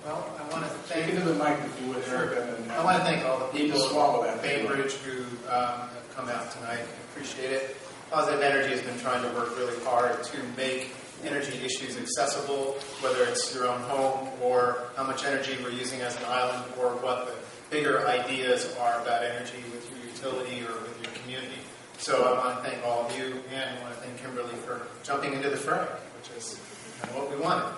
Well, I want to Take thank it to the mic if you would, Eric. I want to thank all the people swallow that. at Bainbridge who have come out tonight. I appreciate it. Positive Energy has been trying to work really hard to make energy issues accessible, whether it's your own home or how much energy we're using as an island or what the bigger ideas are about energy with your utility or with your community. So I want to thank all of you, and I want to thank Kimberly for jumping into the fray, which is kind of what we wanted.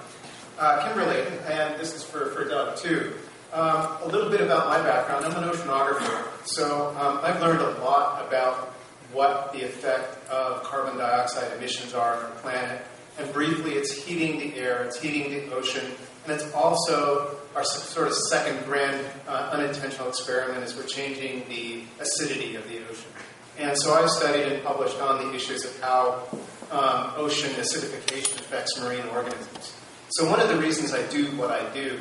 Kimberly, and this is for Doug too, a little bit about my background. I'm an oceanographer, so I've learned a lot about what the effect of carbon dioxide emissions are on our planet. And briefly, it's heating the air, it's heating the ocean, and it's also our sort of second grand unintentional experiment is we're changing the acidity of the ocean. And so I've studied and published on the issues of how ocean acidification affects marine organisms. So one of the reasons I do what I do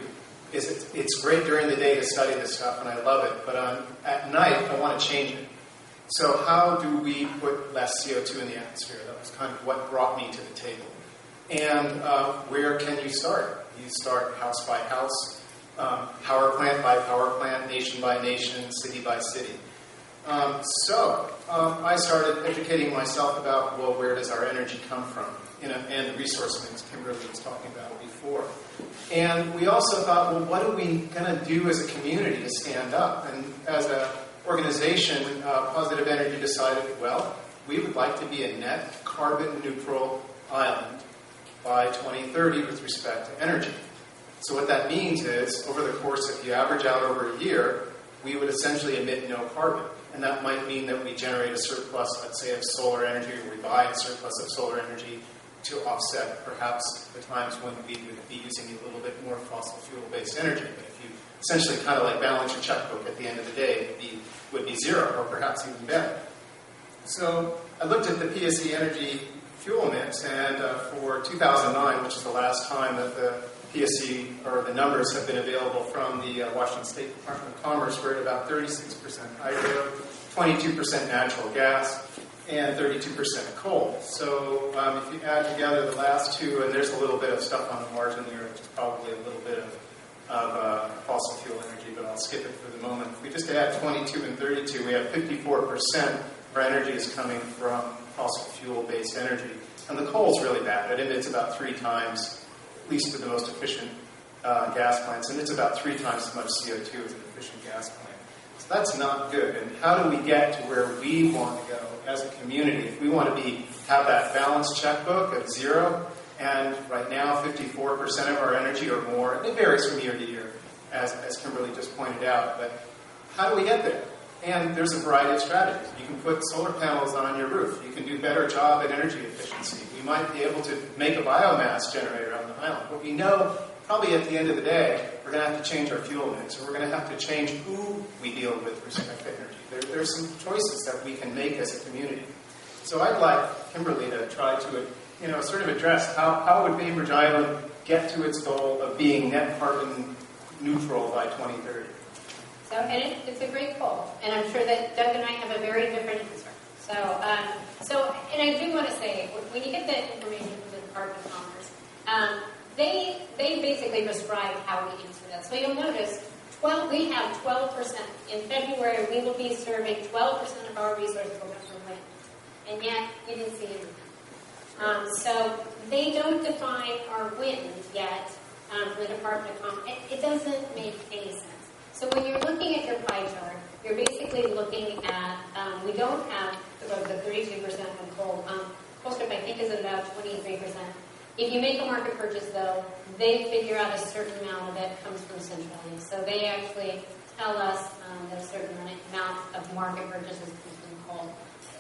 is it's great during the day to study this stuff, and I love it, but at night I want to change it. So how do we put less CO2 in the atmosphere? That was kind of what brought me to the table. And where can you start? You start house by house, power plant by power plant, nation by nation, city by city. So I started educating myself about, well, where does our energy come from? And the resource mix Kimberly was talking about before. And we also thought, well, what are we going to do as a community to stand up? And as an organization, Positive Energy decided, well, we would like to be a net carbon neutral island by 2030 with respect to energy. So what that means is, over the course, if you average out over a year, we would essentially emit no carbon. And that might mean that we generate a surplus, let's say, of solar energy, or we buy a surplus of solar energy to offset perhaps the times when we would be using a little bit more fossil fuel-based energy. But if you essentially kind of like balance your checkbook at the end of the day, it would be zero, or perhaps even better. So I looked at the PSE energy fuel mix, and for 2009, which is the last time that the PSE, or the numbers have been available from the Washington State Department of Commerce, we're at about 36% hydro, 22% natural gas, and 32% coal. So if you add together the last two, and there's a little bit of stuff on the margin there, which is probably a little bit of fossil fuel energy, but I'll skip it for the moment. If we just add 22 and 32, we have 54% of our energy is coming from fossil fuel-based energy. And the coal is really bad. It emits about 3 times, at least for the most efficient gas plants, and it's about 3 times as much CO2 as an efficient gas plant. So that's not good. And how do we get to where we want to go as a community? If we want to have that balanced checkbook of zero, and right now 54% of our energy or more, and it varies from year to year, as Kimberly just pointed out, but how do we get there? And there's a variety of strategies. You can put solar panels on your roof. You can do a better job at energy efficiency. We might be able to make a biomass generator on the island. But we know probably at the end of the day, we're going to have to change our fuel mix, or we're going to have to change who we deal with respect to energy. There's some choices that we can make as a community. So I'd like Kimberly to try to sort of address how would Bainbridge Island get to its goal of being net carbon neutral by 2030? So, and it's a great goal, and I'm sure that Doug and I have a very different answer. And I do want to say, when you get the information from the Department of Commerce, they basically prescribe how we answer that. So you'll notice, we have 12%. In February, we will be serving 12% of our resources will come from wind, and yet you didn't see anything. So they don't define our wind yet for the Department of Commerce. It doesn't make any sense. So when you're looking at your pie chart, you're basically looking at, we don't have the 32% from coal. Coal strip, I think, is at about 23%. If you make a market purchase, though, they figure out a certain amount of it comes from centrally. So they actually tell us that a certain amount of market purchases comes from coal.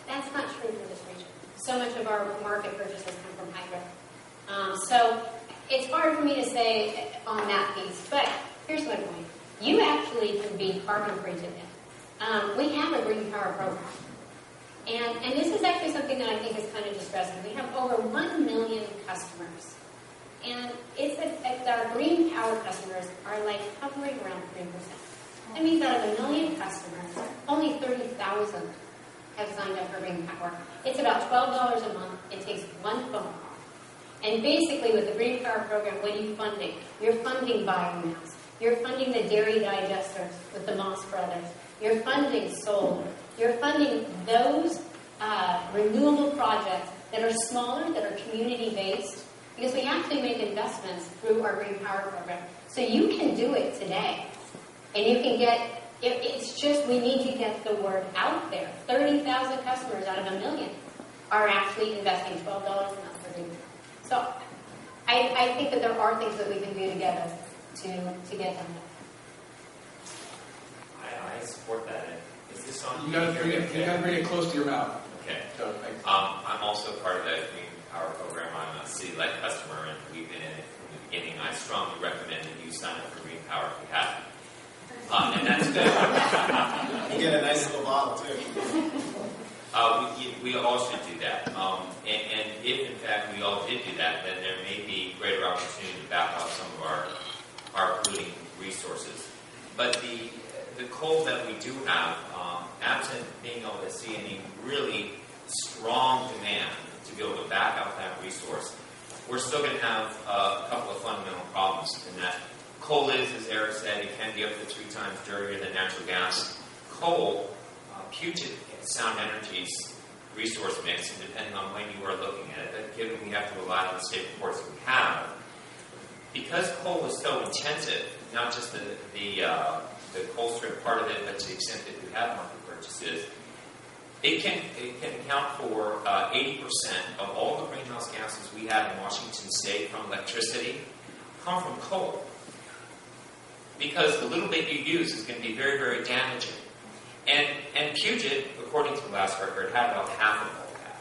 That's not true for this region. So much of our market purchases come from hydro. So it's hard for me to say on that piece, but here's my point. You actually can be carbon free today. We have a green power program. And this is actually something that I think is kind of distressing. We have over 1 million customers. And our green power customers are like hovering around 3%. That means out of 1 million customers, only 30,000 have signed up for green power. It's about $12 a month. It takes one phone call. And basically with the Green Power Program, what are you funding? You're funding biomass. You're funding the dairy digesters with the Moss Brothers. You're funding solar. You're funding those renewable projects that are smaller, that are community-based, because we actually make investments through our Green Power Program. So you can do it today. And you can get, it's just we need to get the word out there. 30,000 customers out of 1 million are actually investing $12 a month for Green Power. So I think that there are things that we can do together to get done. I support that. Is this on? You got to bring it close to your mouth. Okay. So, I'm also part of the Green Power Program. I'm a city-led customer, and we've been in it from the beginning. I strongly recommend that you sign up for Green Power if you have. And that's good. You get a nice little bottle, too. We all should do that. And if, in fact, we all did do that, then there may be greater opportunity to back up some of our polluting resources. But the coal that we do have, absent being able to see any really strong demand to be able to back out that resource, we're still going to have a couple of fundamental problems in that coal is, as Eric said, it can be up to 3 times dirtier than natural gas. Coal, Puget Sound Energy's resource mix, and depending on when you are looking at it, but given we have to rely on the state reports that we have, because coal is so intensive, not just the coal strip part of it, but to the extent that we have market purchases, it can account for 80% of all the greenhouse gases we have in Washington State from electricity come from coal. Because the little bit you use is going to be very, very damaging. And Puget, according to the last record, had about half of all that.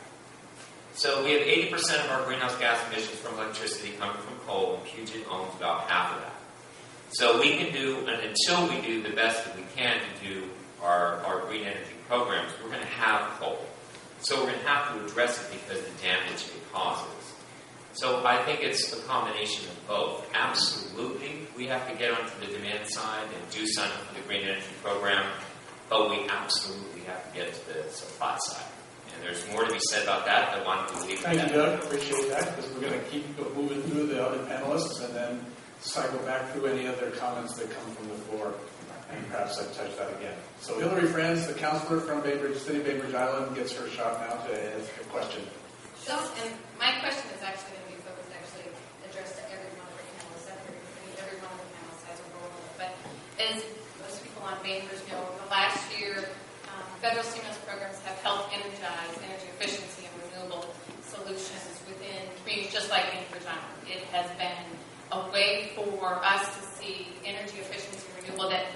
So we have 80% of our greenhouse gas emissions from electricity coming from coal, and Puget owns about half of that. So we can do, and until we do the best that we can to do our green energy programs, we're going to have coal. So we're going to have to address it because of the damage it causes. So I think it's a combination of both. Absolutely, we have to get onto the demand side and do something for the green energy program, but we absolutely have to get to the supply side. And there's more to be said about that, but why don't we leave it at that? Thank you, Doug. Appreciate that, because we're going to keep moving through the other panelists and then cycle back through any other comments that come from the floor, and perhaps I touch that again. So Hilary, Franz, the councilor from Bainbridge, City of Bainbridge Island, gets her shot now to ask a question. So, and my question is actually going to be focused, actually addressed to every one of the panelists. Every one of the panelists has a role in it. But as most people on Bainbridge know, over the last year, federal stimulus programs have helped energize energy efficiency and renewable solutions within communities just like Bainbridge Island. It has been a way for us to see energy efficiency and renewable that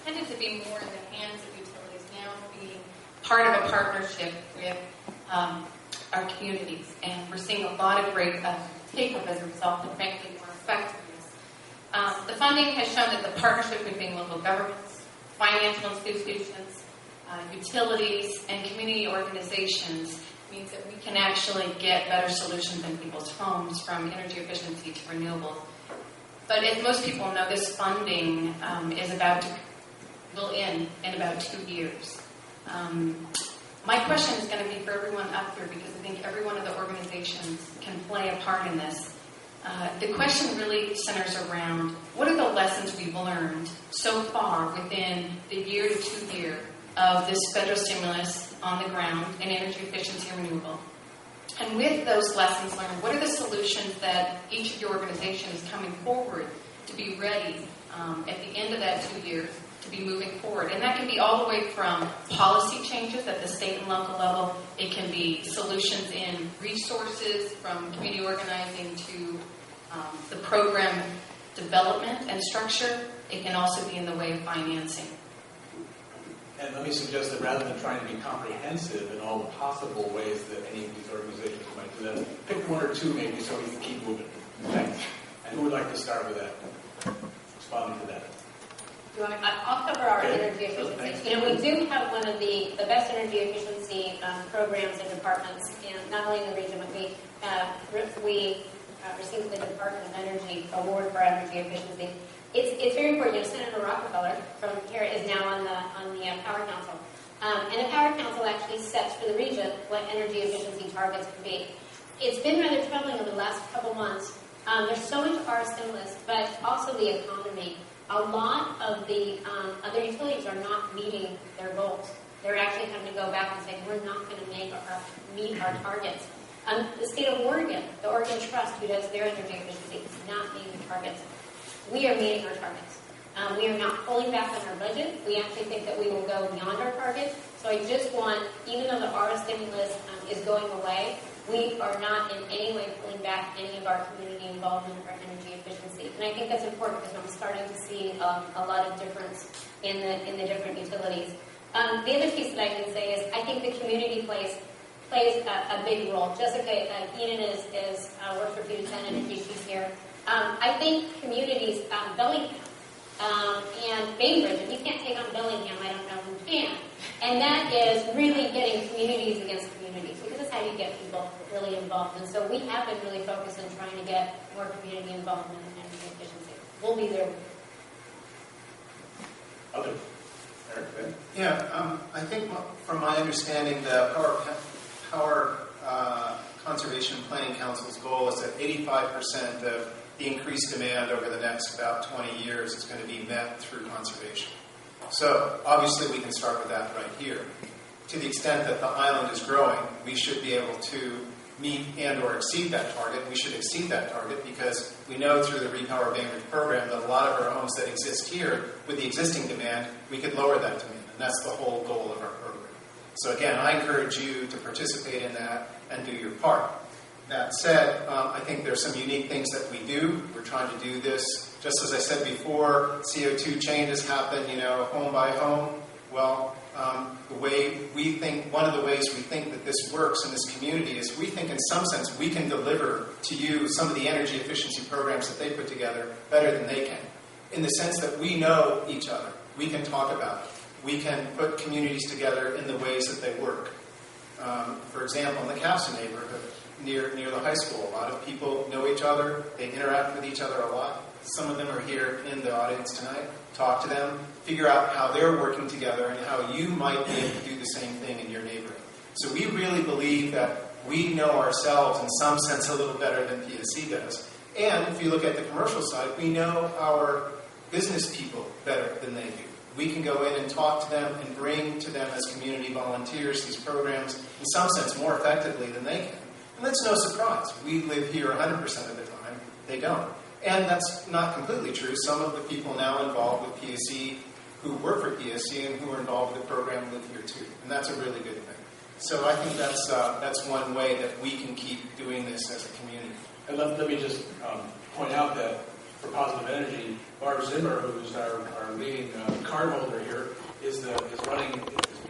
tended to be more in the hands of utilities, now being part of a partnership with our communities. And we're seeing a lot of great take-up as a result, and frankly more effectiveness. The funding has shown that the partnership between local governments, financial institutions, utilities, and community organizations means that we can actually get better solutions in people's homes from energy efficiency to renewables. But as most people know, this funding will end in about 2 years. My question is going to be for everyone up here, because I think every one of the organizations can play a part in this. The question really centers around what are the lessons we've learned so far within the year to 2 year of this federal stimulus on the ground in energy efficiency and renewable. And with those lessons learned, what are the solutions that each of your organizations is coming forward to be ready at the end of that 2 years to be moving forward? And that can be all the way from policy changes at the state and local level. It can be solutions in resources from community organizing to the program development and structure. It can also be in the way of financing. And let me suggest that rather than trying to be comprehensive in all the possible ways that any of these organizations might do that, pick one or two maybe so we can keep moving. Thanks. And who would like to start with that? Responding to that. I'll cover our energy efficiency. We do have one of the best energy efficiency programs and departments, not only in the region, but we received the Department of Energy Award for Energy Efficiency. It's very important. Senator Rockefeller from here is now on the Power Council. And the Power Council actually sets for the region what energy efficiency targets can be. it's been rather troubling over the last couple months. There's so much our stimulus, but also the economy. A lot of the other utilities are not meeting their goals. They're actually having to go back and say, we're not going to meet our targets. The state of Oregon, the Oregon Trust, who does their energy efficiency, is not meeting the targets. We are meeting our targets. We are not pulling back on our budget. We actually think that we will go beyond our target. So I just want, even though the ARA stimulus is going away, we are not in any way pulling back any of our community involvement or energy efficiency. And I think that's important because I'm starting to see a lot of difference in the different utilities. The other piece that I can say is I think the community plays a big role. Jessica Keenan works for Puget Sound Energy. She's here. I think communities, Bellingham and Bainbridge, if you can't take on Bellingham, I don't know who can. And that is really getting communities against communities, because that's how you get people really involved. And so we have been really focused on trying to get more community involvement in energy efficiency. We'll be there. Other. Eric, Ben? Yeah, I think from my understanding, the Power Conservation Planning Council's goal is that 85% of the increased demand over the next about 20 years is going to be met through conservation. So obviously we can start with that right here. To the extent that the island is growing, we should be able to meet and or exceed that target. We should exceed that target because we know through the Repower Bainbridge program that a lot of our homes that exist here with the existing demand, we could lower that demand. And that's the whole goal of our program. So again, I encourage you to participate in that and do your part. That said, I think there's some unique things that we do. We're trying to do this, just as I said before, CO2 changes happen, home by home. Well, the way we think, one of the ways we think that this works in this community is we think in some sense we can deliver to you some of the energy efficiency programs that they put together better than they can. In the sense that we know each other. We can talk about it. We can put communities together in the ways that they work. For example, in the Castle neighborhood, near the high school, a lot of people know each other. They interact with each other a lot. Some of them are here in the audience tonight. Talk to them. Figure out how they're working together and how you might be able to do the same thing in your neighborhood. So we really believe that we know ourselves in some sense a little better than PSC does. And if you look at the commercial side, we know our business people better than they do. We can go in and talk to them and bring to them as community volunteers these programs in some sense more effectively than they can. And that's no surprise. We live here 100% of the time. They don't. And that's not completely true. Some of the people now involved with PSC who work for PSC and who are involved with the program live here too. And that's a really good thing. So I think that's one way that we can keep doing this as a community. And let me just point out that for Positive Energy, Barb Zimmer, who's our leading card holder here, is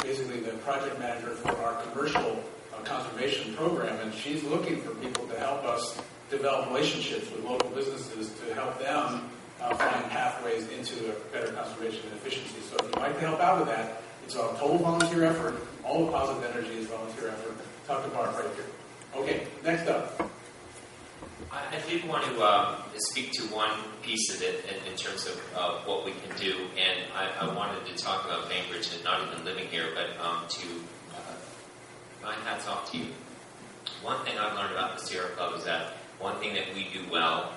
basically the project manager for our commercial conservation program, and she's looking for people to help us develop relationships with local businesses to help them find pathways into a better conservation and efficiency. So if you'd like to help out with that, it's a total volunteer effort. All of Positive Energy is volunteer effort. Talk to Barb right here. Okay, next up. I did want to speak to one piece of it in terms of what we can do, and I wanted to talk about Bainbridge and not even living here, but my hat's off to you. One thing I've learned about the Sierra Club is that one thing that we do well,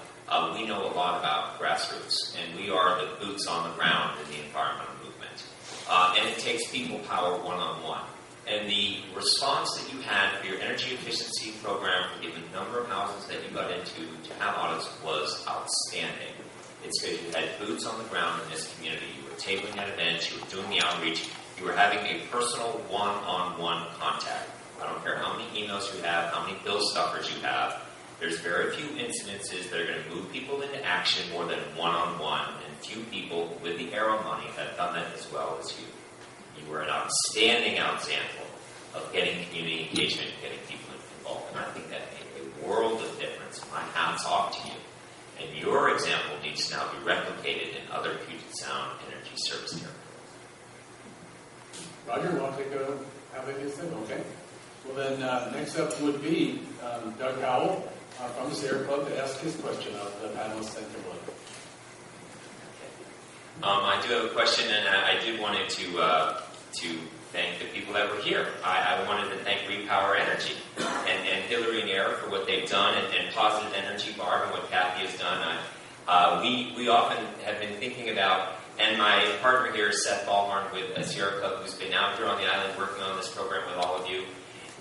we know a lot about grassroots, and we are the boots on the ground in the environmental movement. And it takes people power one-on-one. And the response that you had for your energy efficiency program, for the number of houses that you got into to have audits, was outstanding. It's because you had boots on the ground in this community. You were tabling at events, you were doing the outreach, you were having a personal one-on-one contact. I don't care how many emails you have, how many bill stuffers you have. There's very few incidences that are going to move people into action more than one-on-one, and few people with the arrow money have done that as well as you. You were an outstanding example of getting community engagement, getting people involved, and I think that made a world of difference. My hat's off to you. And your example needs to now be replicated in other Puget Sound energy service areas. Roger, want to have anything? Okay. Well, then next up would be Doug Howell from the Sierra Club to ask his question of the panelists and Kimberly. I do have a question, and I did wanted to thank the people that were here. I wanted to thank Repower Energy and Hilary and Eric for what they they've done, and Positive Energy Barb and what Kathy has done. We often have been thinking about, and my partner here is Seth Ballhorn with Sierra Club, who's been out here on the island working on this program with all of you.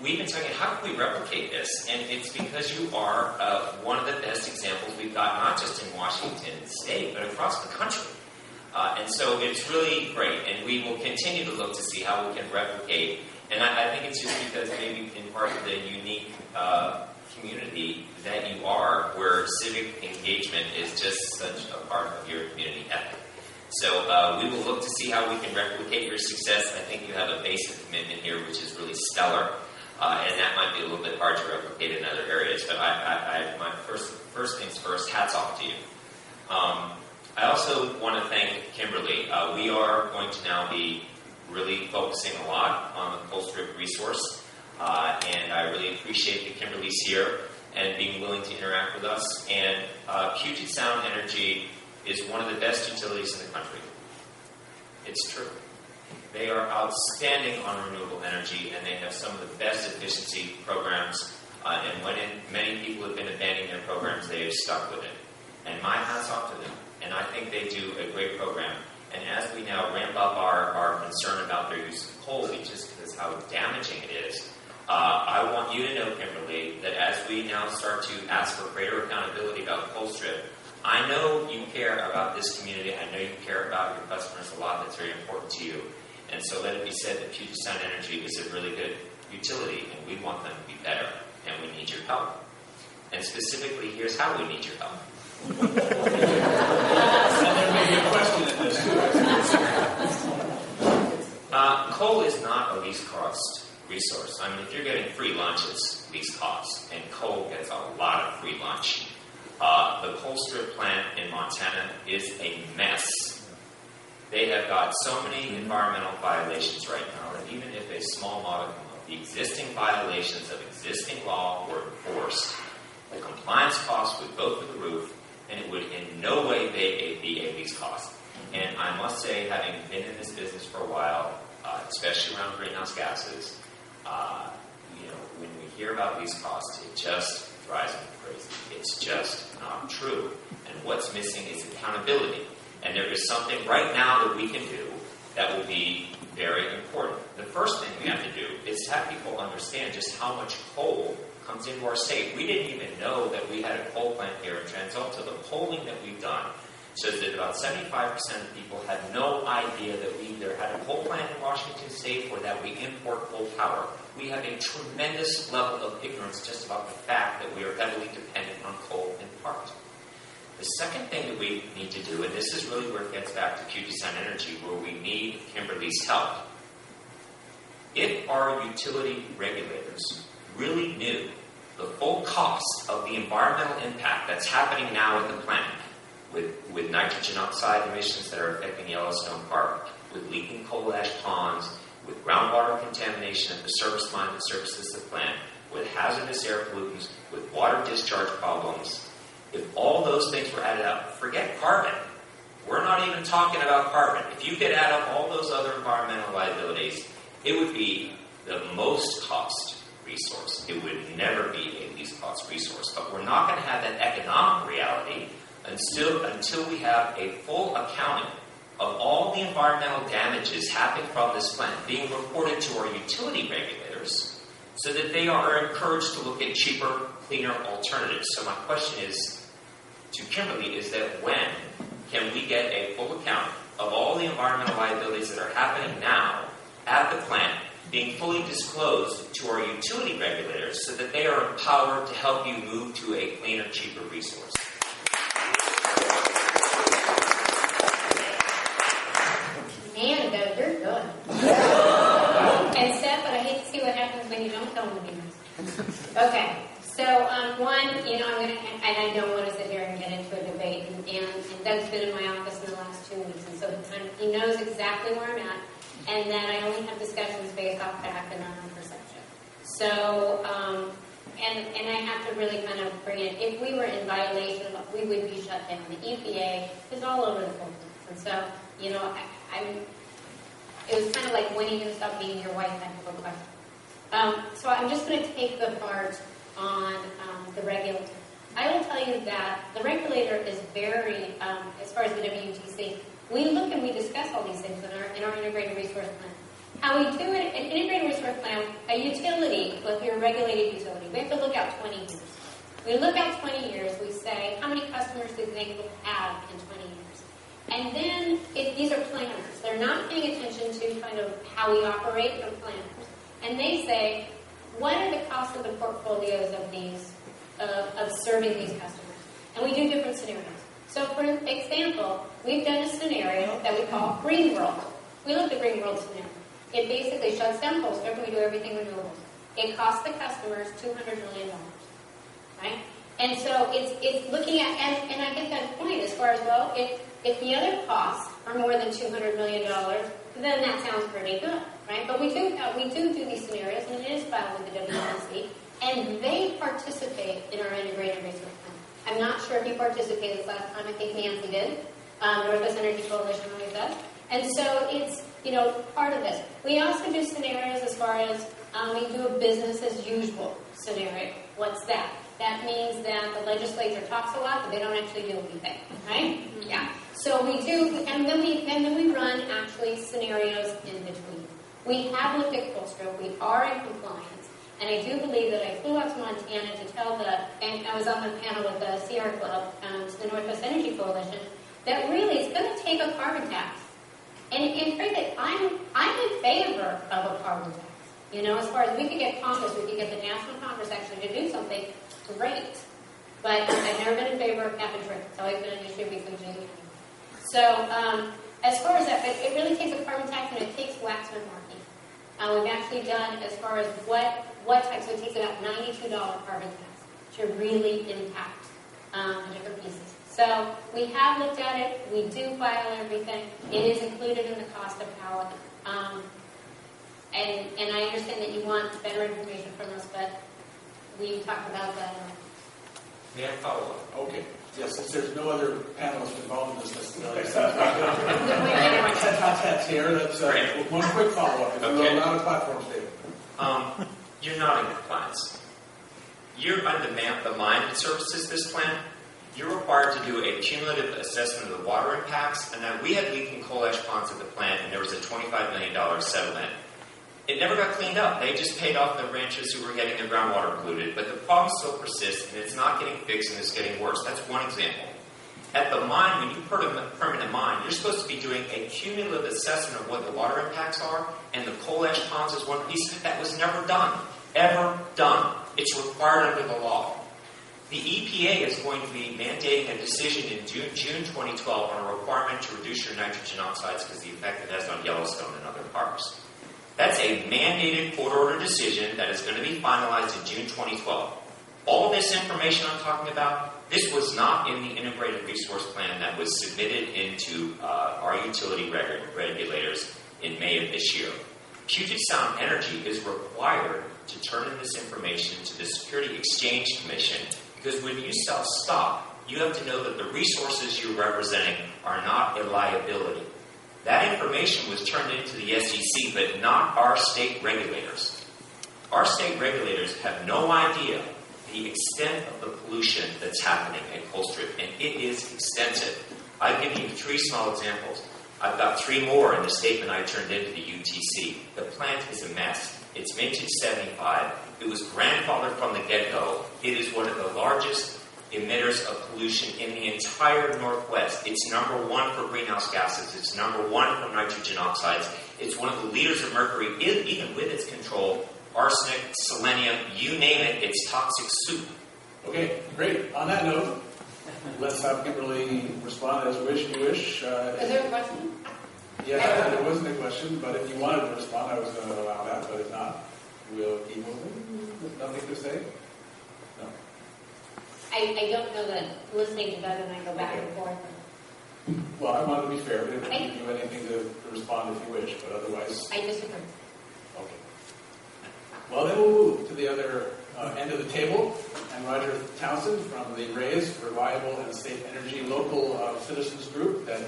We've been talking, how can we replicate this? And it's because you are one of the best examples we've got, not just in Washington State, but across the country. And so it's really great, and we will continue to look to see how we can replicate. And I think it's just because maybe in part of the unique community that you are, where civic engagement is just such a part of your community ethic. So we will look to see how we can replicate your success. I think you have a basic commitment here, which is really stellar, and that might be a little bit hard to replicate in other areas. But my first things first, hats off to you. I also want to thank Kimberly. We are going to now be really focusing a lot on the Colstrip resource, and I really appreciate that Kimberly's here and being willing to interact with us. And Puget Sound Energy is one of the best utilities in the country. It's true. They are outstanding on renewable energy, and they have some of the best efficiency programs. And when many people have been abandoning their programs, they have stuck with it. And my hat's off to them. And I think they do a great program. And as we now ramp up our concern about their use of coal, just because how damaging it is, I want you to know, Kimberly, that as we now start to ask for greater accountability about Colstrip, I know you care about this community. I know you care about your customers a lot. That's very important to you. And so let it be said that Puget Sound Energy is a really good utility, and we want them to be better, and we need your help. And specifically, here's how we need your help. And there may be a question in this too. Coal is not a least cost resource. I mean, if you're getting free lunch, it's least cost, and coal gets a lot of free lunch. The Colstrip plant in Montana is a mess. They have got so many environmental violations right now that even if a small modicum of the existing violations of existing law were enforced, the compliance costs would go through the roof, and it would in no way be a least cost. And I must say, having been in this business for a while, especially around greenhouse gases, when we hear about these costs, it just drives me crazy. It's just not true. And what's missing is accountability. And there is something right now that we can do that will be very important. The first thing we have to do is to have people understand just how much coal comes into our state. We didn't even know that we had a coal plant here in TransAlta. The polling that we've done shows that about 75% of people had no idea that we either had a coal plant in Washington State or that we import coal power. We have a tremendous level of ignorance just about the fact that we are heavily dependent on coal in part. The second thing that we need to do, and this is really where it gets back to Puget Sound Energy, where we need Kimberly's help. If our utility regulators really knew the full cost of the environmental impact that's happening now at the plant, with nitrogen oxide emissions that are affecting Yellowstone Park, with leaking coal ash ponds, with groundwater contamination at the service line that services the plant, with hazardous air pollutants, with water discharge problems, if all those things were added up, forget carbon. We're not even talking about carbon. If you could add up all those other environmental liabilities, it would be the most cost resource. It would never be a least cost resource. But we're not going to have that economic reality until we have a full accounting of all the environmental damages happening from this plant being reported to our utility regulators so that they are encouraged to look at cheaper, cleaner alternatives. So my question is to Kimberly is that when can we get a full account of all the environmental liabilities that are happening now at the plant being fully disclosed to our utility regulators so that they are empowered to help you move to a cleaner, cheaper resource? Man, Doug, you're good. And Steph, but I hate to see what happens when you don't tell them to be nice. Okay, so I'm going to, and I don't want to sit here and get into a debate, and Doug's been in my office in the last 2 weeks, and so he knows exactly where I'm at, and that I only have discussions based off fact and not on perception. So, and I have to really kind of bring it, if we were in violation, we would be shut down. The EPA is all over the place, and so, it was kind of like, when are you going to stop being your wife type of a question. So I'm just going to take the part on the regulator. I will tell you that the regulator is very, as far as the WUTC, we look and we discuss all these things in our integrated resource plan. How we do it, an integrated resource plan, a utility, if you're a regulated utility, we have to look out 20 years. We look out 20 years, we say, how many customers do they think we'll have in 20 years? And then, these are planners. They're not paying attention to kind of how we operate, they're planners. And they say, what are the costs of the portfolios of these, of serving these customers? And we do different scenarios. So, for example, we've done a scenario that we call Green World. We looked at Green World scenario. It basically shuts down Colstrip and we do everything renewables. It costs the customers $200 million, right? And so it's looking at, and I get that point as far as, well, if the other costs are more than $200 million, then that sounds pretty good, right? But we do these scenarios, and it is filed with the WNC, and they participate in our integrated resource plan. I'm not sure if you participated this last time. I think Nancy did. Northwest Energy Coalition always does. And so it's, part of this. We also do scenarios as far as we do a business as usual scenario. What's that? That means that the legislature talks a lot, but they don't actually do anything, right? Mm-hmm. Yeah. So we do, and then we run actually scenarios in between. We have looked at Colstrip. We are in compliance, and I do believe that I flew out to Montana to tell and I was on the panel with the CR Club, the Northwest Energy Coalition, that really it's going to take a carbon tax. And frankly, I'm in favor of a carbon tax. As far as we could get Congress, we could get the National Congress actually to do something, great. But I've never been in favor of cap and trade. It's always been an issue between Jay and me. So as far as that, but it really takes a carbon tax and it takes Waxman marking. We've actually done as far as what type, so it takes about $92 carbon tax to really impact the different pieces. So we have looked at it. We do file everything. It is included in the cost of power. And I understand that you want better information from us, but we talked about that. May I follow up? Okay. Yes, since there's no other panelists involved in this necessarily. That's here. That's one quick follow-up. If Okay. you're allowed a platform statement. You're not in compliance. You're under the mine services this plan. You're required to do a cumulative assessment of the water impacts, and that we had leaking coal ash ponds at the plant, and there was a $25 million settlement. It never got cleaned up. They just paid off the ranchers who were getting their groundwater polluted, but the problem still persists, and it's not getting fixed, and it's getting worse. That's one example. At the mine, when you permit a mine, you're supposed to be doing a cumulative assessment of what the water impacts are, and the coal ash ponds is one piece of it. That was never done. Ever done. It's required under the law. The EPA is going to be mandating a decision in June 2012 on a requirement to reduce your nitrogen oxides because of the effect it has on Yellowstone and other parks. That's a mandated court-order decision that is going to be finalized in June 2012. All of this information I'm talking about, this was not in the integrated resource plan that was submitted into our utility regulators in May of this year. Puget Sound Energy is required to turn in this information to the Security Exchange Commission because when you sell stock, you have to know that the resources you're representing are not a liability. That information was turned into the SEC, but not our state regulators. Our state regulators have no idea the extent of the pollution that's happening at Colstrip, and it is extensive. I've given you 3 small examples. I've got 3 more in the statement I turned into the UTC. The plant is a mess. It's vintage 75. It was grandfathered from the get-go. It is one of the largest emitters of pollution in the entire Northwest. It's number 1 for greenhouse gases. It's number 1 for nitrogen oxides. It's one of the leaders of mercury, even with its control. Arsenic, selenium, you name it, it's toxic soup. Okay, great. On that note, let's have Kimberly respond as you wish. Is there a question? Yeah, there wasn't a question, but if you wanted to respond, I was going to allow that, but if not, we'll keep moving. Nothing to say? No. I don't know that listening to Doug and I go back and forth. Well, I wanted to be fair, but if you do anything to respond if you wish, but otherwise... I disagree. Okay. Well, then we'll move to the other end of the table, and Roger Townsend from the RAISE, Reliable and Safe Energy Local Citizens Group, that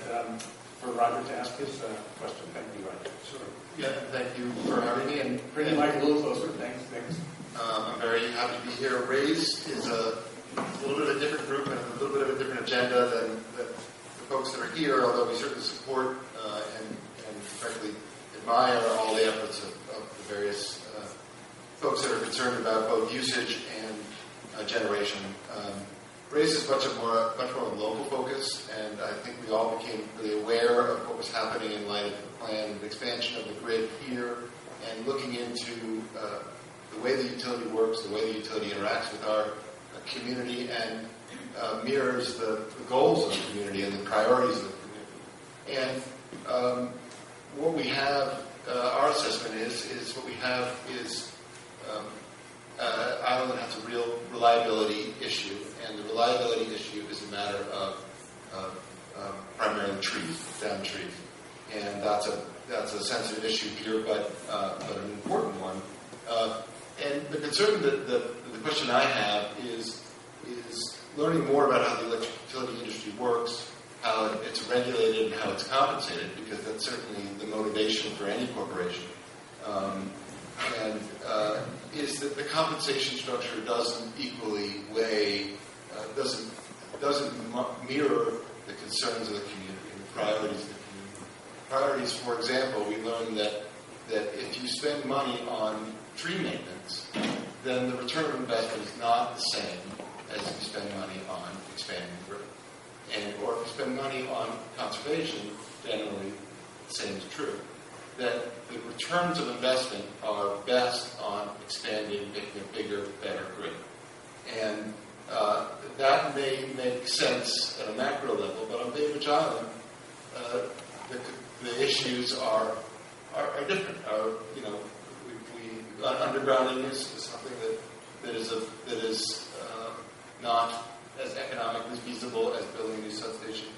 for Roger to ask his question. Thank you, Roger. Sure. Yeah, thank you for having me. And bring the mic a little closer. Thanks. I'm very very happy to be here. RAISE is a little bit of a different group and a little bit of a different agenda than the folks that are here, although we certainly support and frankly admire all the efforts of the various folks that are concerned about both usage and generation. RAISE is much more a local focus, and I think we all became really aware of what was happening in light of the planned expansion of the grid here, and looking into the way the utility works, the way the utility interacts with our community, and mirrors the goals of the community and the priorities of the community. And what we have, our assessment is what we have is Island has a real reliability issue, and the reliability issue is a matter of primarily trees, down trees, and that's a sensitive issue here, but an important one. And the concern that the question I have is learning more about how the electric utility industry works, how it's regulated, and how it's compensated, because that's certainly the motivation for any corporation. Is that the compensation structure doesn't equally weigh, doesn't mirror the concerns of the community and the priorities of the community. Priorities, for example, we learned that if you spend money on tree maintenance, then the return of investment is not the same as if you spend money on expanding the grid. Or if you spend money on conservation, generally the same is true. That the returns of investment are best on expanding, making a bigger, better grid. And that may make sense at a macro level, but on Bainbridge Island, the issues are different. Undergrounding is something that is not as economically feasible as building a new substation,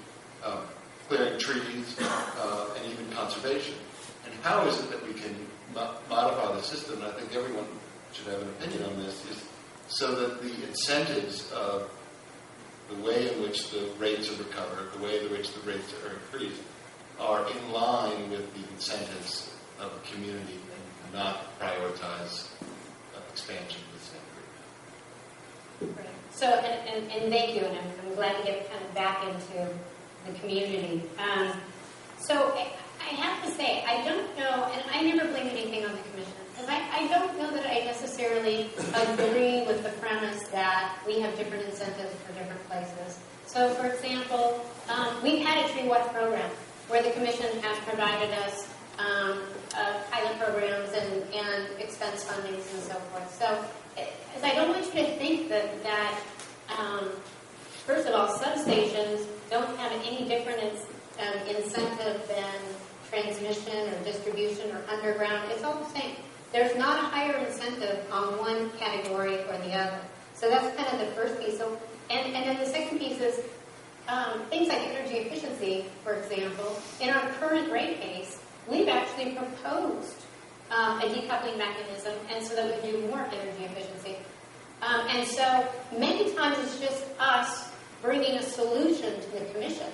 clearing trees, and even conservation. And how is it that we can modify the system? And I think everyone should have an opinion on this, is so that the incentives of the way in which the rates are recovered, the way in which the rates are increased, are in line with the incentives of the community and not prioritize expansion of the same grid. Right. So, and thank you, and I'm glad to get kind of back into the community. So I have to say, I don't know, and I never blame anything on the commission, because I don't know that I necessarily agree with the premise that we have different incentives for different places. So, for example, we've had a tree watch program where the commission has provided us pilot programs and expense fundings and so forth. So, I don't want you to think that first of all, substations don't have any different incentive than transmission or distribution or underground. It's all the same. There's not a higher incentive on one category or the other. So that's kind of the first piece. So, and then the second piece is things like energy efficiency, for example. In our current rate case, we've actually proposed a decoupling mechanism, and so that we do more energy efficiency. And so many times it's just us bringing a solution to the commission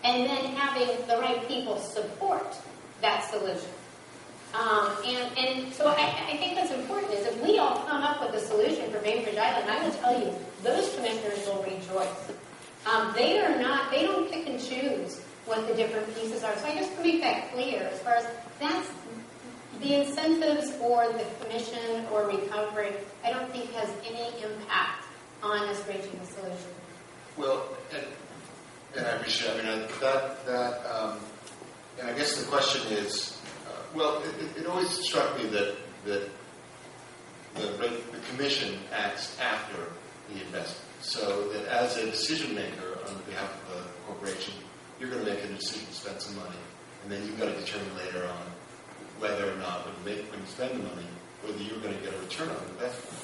and then having the right people support that solution. And so I think what's important is if we all come up with a solution for Bainbridge Island, I will tell you, those commissioners will rejoice. They don't pick and choose what the different pieces are. So I just want to make that clear as far as that's the incentives or the commission or recovery, I don't think has any impact on us reaching a solution. Well, and I appreciate it. I mean, and I guess the question is, it always struck me that the commission acts after the investment. So that as a decision maker on behalf of the corporation, you're going to make a decision to spend some money, and then you've got to determine later on whether or not when you spend the money, whether you're going to get a return on investment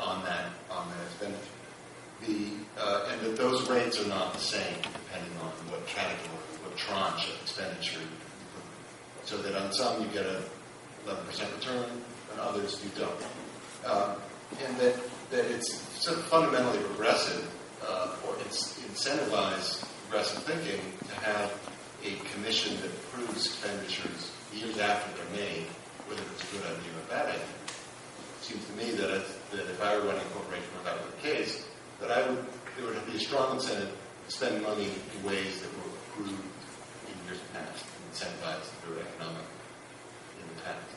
on that expenditure. And that those rates are not the same depending on what category, what tranche of expenditure you put. So that on some you get a 11% return, and others you don't. And that it's sort of fundamentally regressive, or it's incentivized progressive thinking to have a commission that approves expenditures years after they're made, whether it's a good idea or a bad idea. It seems to me that that if I were running a corporation where that were the case, that there would be a strong incentive to spend money in ways that were approved in years past, and incentivized through economic in the past.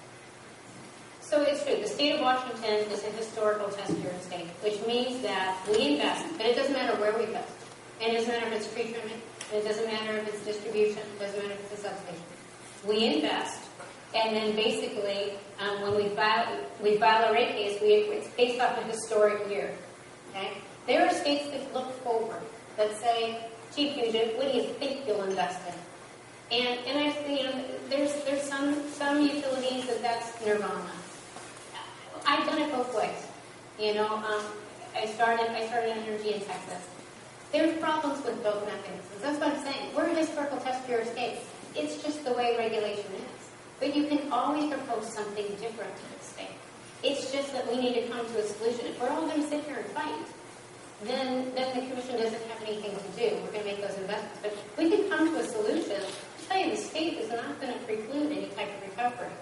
So it's true. The state of Washington is a historical test year state, which means that we invest, but it doesn't matter where we invest. And it doesn't matter if it's tree trimming, it doesn't matter if it's distribution, it doesn't matter if it's a substation. We invest, and then basically, when we file a rate case, it's based off a historic year. Okay? There are states that look forward, that say, gee, Puget, what do you think you'll invest in? And there's some utilities that's nirvana. I've done it both ways. I started energy in Texas. There's problems with both mechanisms. That's what I'm saying. We're a historical test year state. It's just the way regulation is. But you can always propose something different to the state. It's just that we need to come to a solution. If we're all going to sit here and fight, then the commission doesn't have anything to do. We're going to make those investments. But we can come to a solution. I'll tell you, the state is not going to preclude any type of recovery.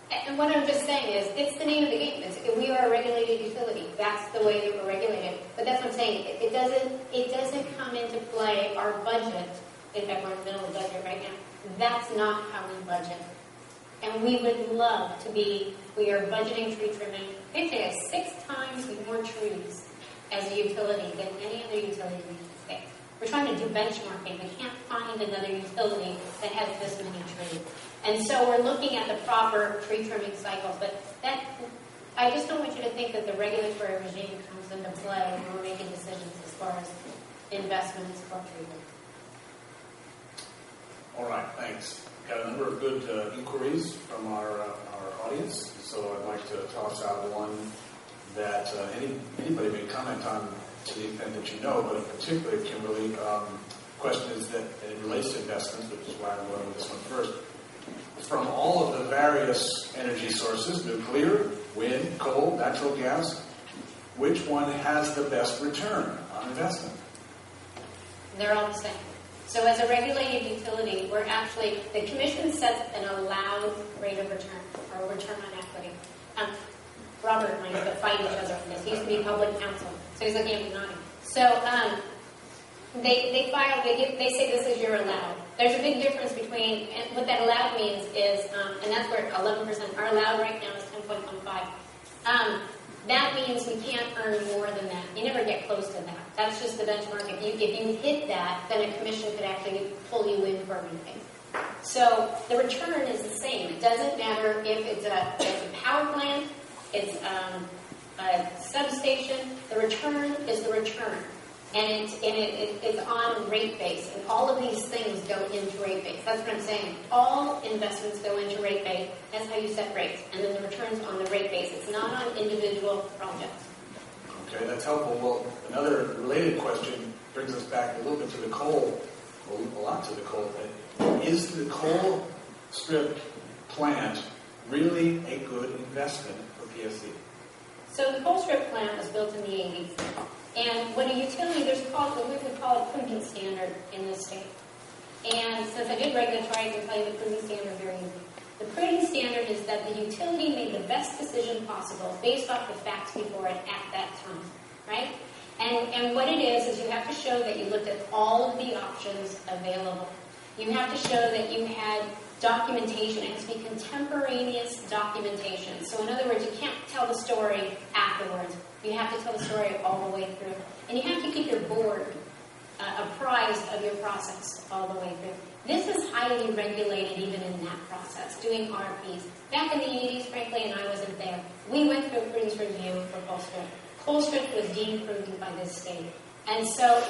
And what I'm just saying is, it's the name of the game. We are a regulated utility. That's the way that we're regulated. But that's what I'm saying. It doesn't come into play our budget. In fact, we're in the middle of the budget right now. That's not how we budget. And we would love to be, we are budgeting tree trimming. They say 6 times more trees as a utility than any other utility in the state. We're trying to do benchmarking. We can't find another utility that has this many trees. And so we're looking at the proper tree trimming cycles. But I just don't want you to think that the regulatory regime comes into play when we're making decisions as far as investments or treatment. All right, thanks. Got a number of good inquiries from our audience, so I'd like to toss out one that anybody may comment on to the extent that you know, but particularly, Kimberly, question is that it relates to investments, which is why I'm going with this one first. From all of the various energy sources, nuclear, wind, coal, natural gas, which one has the best return on investment? They're all the same. So as a regulated utility, the commission sets an allowed rate of return, or return on equity. Robert and I used to fight each other on this. He used to be public counsel, so he's looking at me nodding. So they say this is your allowed. There's a big difference between, and what that allowed means is, and that's where 11%, our allowed right now is 10.15. That means we can't earn more than that. You never get close to that. That's just the benchmark. If you hit that, then a commission could actually pull you in for a rebate. So the return is the same. It doesn't matter if it's a power plant, it's a substation. The return is the return. And it's on rate base. And all of these things go into rate base. That's what I'm saying. All investments go into rate base. That's how you set rates. And then the return's on the rate base. It's not on individual projects. Okay, that's helpful. Well, another related question brings us back a little bit to the coal, a lot to the coal. Is the coal strip plant really a good investment for PSC? So the coal strip plant was built in the 80s. And when a utility, we would call it prudent standard in this state. And since I did regulatory, I can tell you the prudent standard very easy. The prudent standard is that the utility made the best decision possible based off the facts before it at that time, right? And what it is you have to show that you looked at all of the options available. You have to show that you had documentation. It has to be contemporaneous documentation. So in other words, you can't tell the story afterwards. You have to tell the story all the way through. And you have to keep your board apprised of your process all the way through. This is highly regulated even in that process, doing RFPs. Back in the 80s, frankly, and I wasn't there, we went through a prudence review for Colstrip. Colstrip was deemed prudent by this state. And so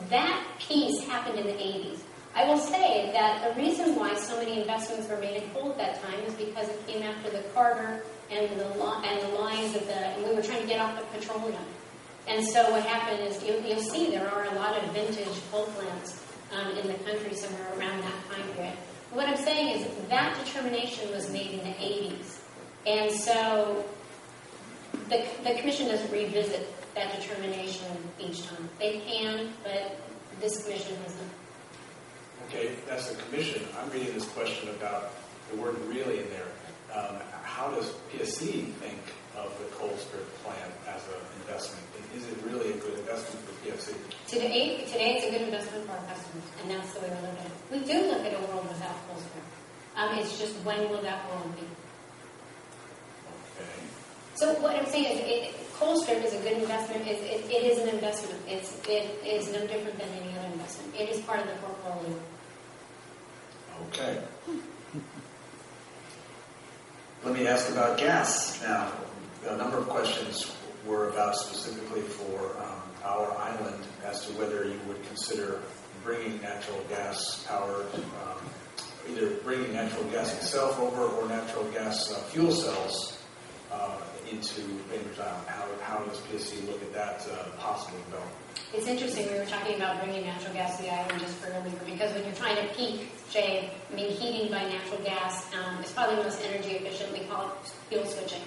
that piece happened in the 80s. I will say that the reason why so many investments were made in coal at that time is because it came after the Carter and the lines of and we were trying to get off the petroleum. And so what happened is you'll see there are a lot of vintage coal plants in the country somewhere around that time period. What I'm saying is that determination was made in the 80s. And so the commission doesn't revisit that determination each time. They can, but this commission hasn't. Okay, that's the commission. I'm reading this question about the word really in there. How does PSC think of the Colstrip plant as an investment? Is it really a good investment for PFC? Today it's a good investment for our customers, and that's the way we look at it. We do look at a world without Colstrip. It's just when will that world be? Okay. So what I'm saying is, Colstrip is a good investment. It is an investment. It is no different than any other investment. It is part of the portfolio. Okay. Let me ask about gas now. A number of questions were about specifically for our island as to whether you would consider bringing natural gas powered, either bringing natural gas itself over or natural gas fuel cells into Bainbridge Island. How does PSC look at that possible development? It's interesting, we were talking about bringing natural gas to the island just for relief, because when you're trying to peak shade, heating by natural gas is probably the most energy efficient. We call it fuel switching.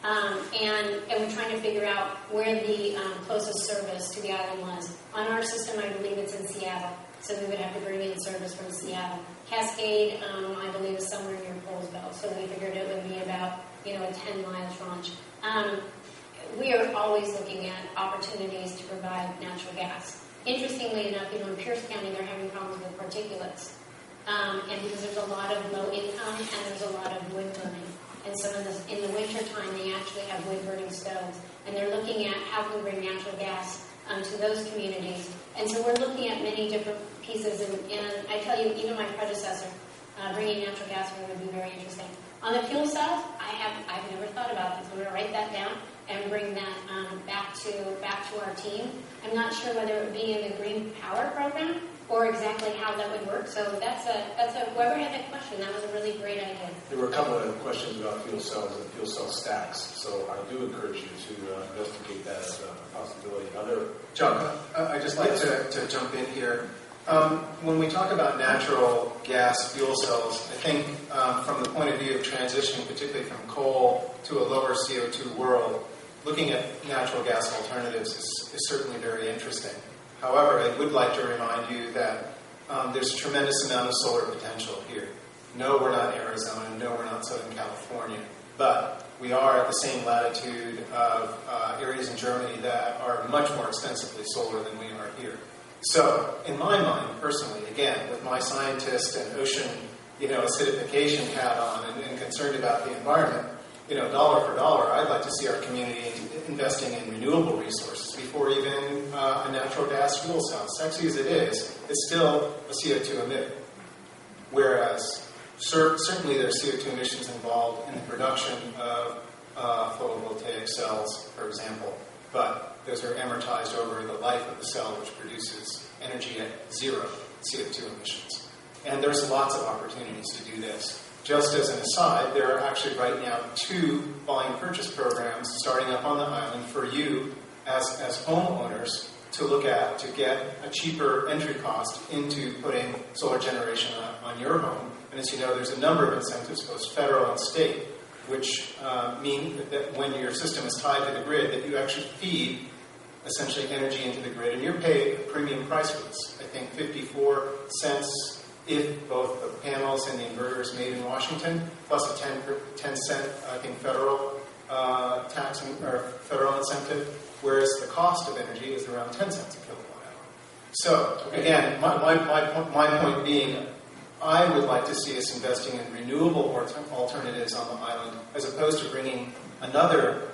And we're trying to figure out where the closest service to the island was. On our system, I believe it's in Seattle, so we would have to bring in service from Seattle. Cascade, I believe, is somewhere near Colesville, so we figured it would be about a 10-mile tranche. We are always looking at opportunities to provide natural gas. Interestingly enough, in Pierce County, they're having problems with particulates. And because there's a lot of low income and there's a lot of wood burning. And so in the winter time, they actually have wood burning stoves. And they're looking at how can we bring natural gas to those communities. And so we're looking at many different pieces. And I tell you, even my predecessor, bringing natural gas would be very interesting. On the fuel cells, I've never thought about this. I'm going to write that down and bring that back to our team. I'm not sure whether it would be in the Green Power program or exactly how that would work. So that's whoever had that question, that was a really great idea. There were a couple of questions about fuel cells and fuel cell stacks, so I do encourage you to investigate that as a possibility. John, I'd just like to jump in here. When we talk about natural gas fuel cells, I think from the point of view of transitioning, particularly from coal to a lower CO2 world, looking at natural gas alternatives is certainly very interesting. However, I would like to remind you that there's a tremendous amount of solar potential here. No, we're not Arizona. No, we're not Southern California. But we are at the same latitude of areas in Germany that are much more extensively solar than we are here. So, in my mind, personally, again, with my scientist and ocean, acidification hat on and concerned about the environment, dollar for dollar, I'd like to see our community investing in renewable resources before even a natural gas fuel cell. Sexy as it is, it's still a CO2 emitter. Whereas, certainly there's CO2 emissions involved in the production of photovoltaic cells, for example, but those are amortized over the life of the cell, which produces energy at zero CO2 emissions. And there's lots of opportunities to do this. Just as an aside, there are actually right now 2 volume purchase programs starting up on the island for you as homeowners to look at to get a cheaper entry cost into putting solar generation on your home. And as you know, there's a number of incentives, both federal and state, which mean that when your system is tied to the grid, that you actually feed essentially energy into the grid, and you're paid a premium price for this. I think 54 cents if both the panels and the inverter is made in Washington, plus a 10 cent, I think, federal tax or federal incentive, whereas the cost of energy is around 10 cents a kilowatt hour. So again, my point being, I would like to see us investing in renewable alternatives on the island, as opposed to bringing another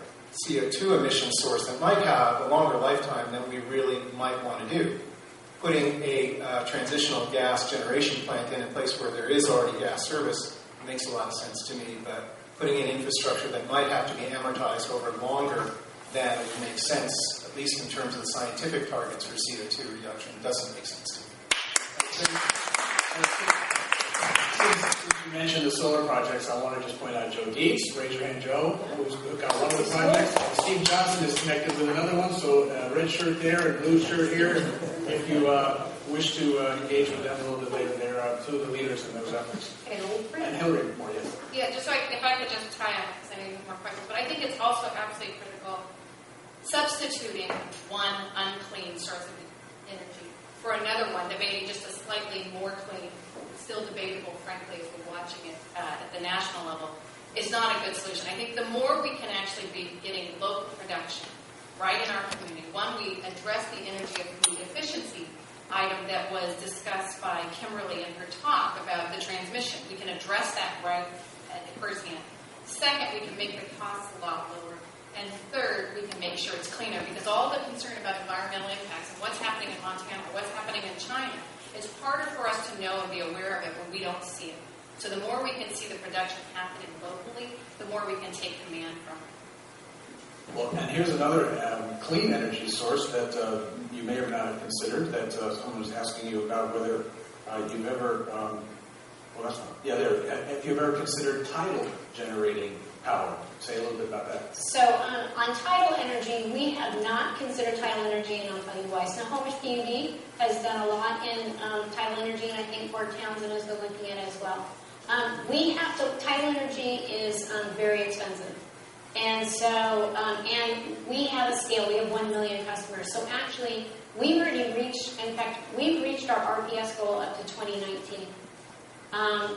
CO2 emission source that might have a longer lifetime than we really might want to do. Putting a transitional gas generation plant in a place where there is already gas service makes a lot of sense to me, but putting in infrastructure that might have to be amortized over longer than would make sense, at least in terms of the scientific targets for CO2 reduction, doesn't make sense to me. Since you mentioned the solar projects, I want to just point out Joe Dietz. Raise your hand, Joe, who's got one of the projects. Steve Johnson is connected with another one, so red shirt there and blue shirt here. If you wish to engage with them a little bit later, they're 2 of the leaders in those efforts. And Hilary, more, yes. Yeah, just so if I could just try on, because I know you have more questions, but I think it's also absolutely critical substituting one unclean source of energy for another one that may be just a slightly more clean, still debatable, frankly, if we're watching it at the national level. is not a good solution. I think the more we can actually be getting local production right in our community, one, we address the energy and food efficiency item that was discussed by Kimberly in her talk about the transmission. We can address that right at firsthand. Second, we can make the costs a lot lower. And third, we can make sure it's cleaner, because all the concern about environmental impacts and what's happening in Montana or what's happening in China, it's harder for us to know and be aware of it when we don't see it. So the more we can see the production happening locally, the more we can take command from it. Well, and here's another clean energy source that you may or may not have considered, that someone was asking you about whether you've ever, if you've ever considered tidal generating power. Say a little bit about that. So on tidal energy, we have not considered tidal energy, and I'll tell you why. Snohomish PUD has done a lot in tidal energy, and I think Fort Townsend has been looking at it as well. Tidal energy is very expensive. And so, and we have a scale, we have 1 million customers. So actually, we've already reached, in fact, we've reached our RPS goal up to 2019.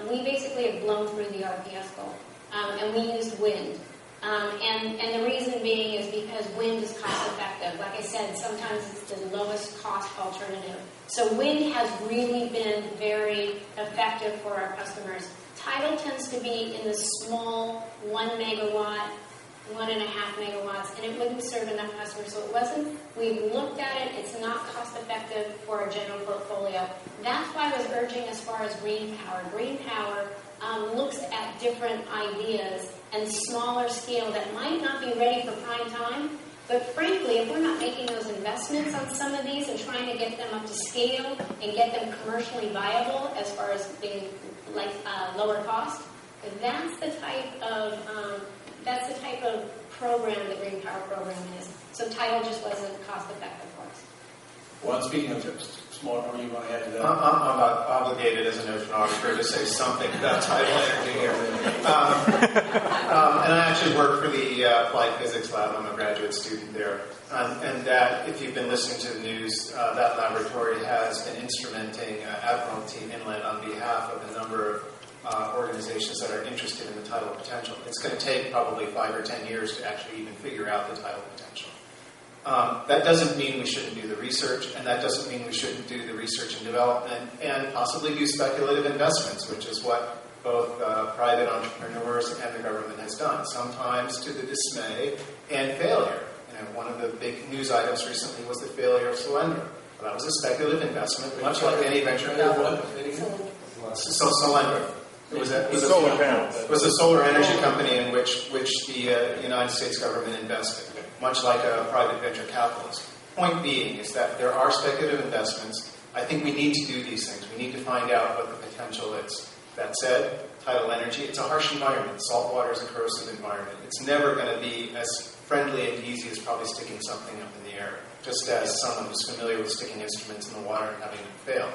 We basically have blown through the RPS goal. And we used wind. And the reason being is because wind is cost effective. Like I said, sometimes it's the lowest cost alternative. So wind has really been very effective for our customers. Tidal tends to be in the small 1 megawatt, 1.5 megawatts, and it wouldn't serve enough customers. So it wasn't, we looked at it, it's not cost effective for our general portfolio. That's why I was urging as far as green power. Green power looks at different ideas and smaller scale that might not be ready for prime time. But frankly, if we're not making those investments on some of these and trying to get them up to scale and get them commercially viable as far as being like lower cost, that's the type of program the Green Power program is. So tidal just wasn't cost effective for us. Well, speaking of small, are you going to add to that? I'm obligated as an oceanographer to say something about tidal energy here. And I actually work for the Applied Physics Lab. I'm a graduate student there. And that, if you've been listening to the news, that laboratory has been instrumenting Admiralty Inlet on behalf of a number of organizations that are interested in the tidal potential. It's going to take probably 5 or 10 years to actually even figure out the tidal potential. That doesn't mean we shouldn't do the research, and that doesn't mean we shouldn't do the research and development and possibly do speculative investments, which is what both private entrepreneurs and the government has done, sometimes to the dismay and failure. One of the big news items recently was the failure of Solyndra. Well, that was a speculative investment, much like any venture capital. So Solyndra. It was a solar energy company in which the United States government invested, much like a private venture capitalist. Point being is that there are speculative investments. I think we need to do these things. We need to find out what the potential is. That said, tidal energy, it's a harsh environment. Salt water is a corrosive environment. It's never going to be as friendly and easy as probably sticking something up in the air, just as someone who's familiar with sticking instruments in the water and having them fail.